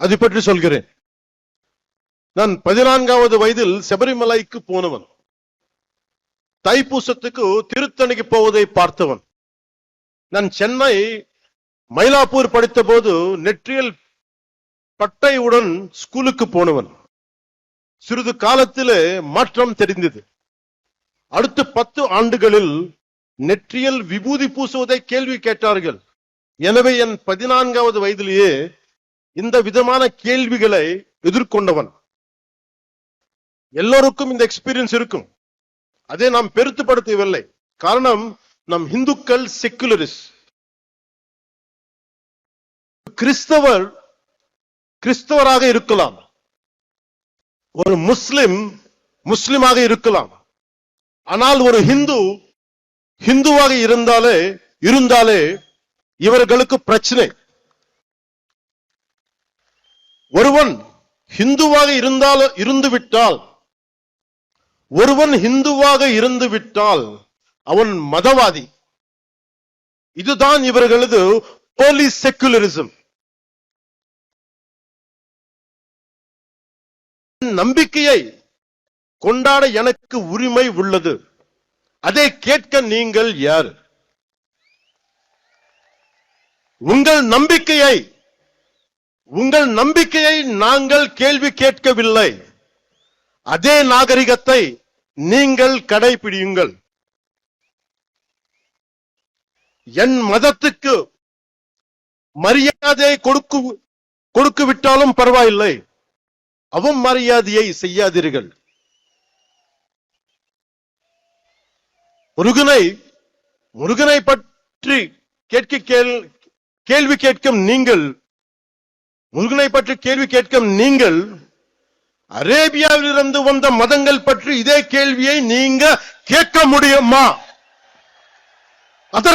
அதை பற்றி சொல்கிறேன். நான் 14வது வயதில் சபரிமலைக்கு போனவன். தைப்பூசத்துக்கு திருத்தணிக்கு போவதை பார்த்தவன். நான் சென்னை மயிலாப்பூர் படித்த போது நெற்றியல் பட்டையுடன் ஸ்கூலுக்கு போனவன். சிறிது காலத்திலே மாற்றம் தெரிந்தது. அடுத்த 10 ஆண்டுகளில் நெற்றியல் விபூதி பூசுவதை கேள்வி கேட்டார்கள். எனவே என் 14வது வயதிலேயே இந்த விதமான கேள்விகளை எதிர்கொண்டவன். எல்லோருக்கும் இந்த எக்ஸ்பீரியன்ஸ் இருக்கும். அதை நாம் பெருத்துப்படுத்தவில்லை. காரணம், நம் இந்துக்கள் செக்குலரிஸ்ட். கிறிஸ்தவராக இருக்கலாம், ஒரு முஸ்லிமாக இருக்கலாம். ஆனால் ஒரு ஹிந்துவாக இருந்தாலே இவர்களுக்கு பிரச்சனை. ஒருவன் ஹிந்துவாக இருந்துவிட்டால் அவன் மதவாதி. இதுதான் இவர்களது போலி செக்குலரிசம். நம்பிக்கையை கொண்டாட எனக்கு உரிமை உள்ளது. அதை கேட்க நீங்கள் யார்? உங்கள் நம்பிக்கையை நாங்கள் கேள்வி கேட்கவில்லை. அதே நாகரிகத்தை நீங்கள் கடைபிடியுங்கள். என் மதத்துக்கு மரியாதை கொடுக்க விட்டாலும் பரவாயில்லை, அவமரியாதையை செய்யாதீர்கள். முருகனை பற்றி கேள்வி கேட்கும் நீங்கள் அரேபியாவில் இருந்து வந்த மதங்கள் பற்றி இதே கேள்வியை நீங்க கேட்க முடியுமா?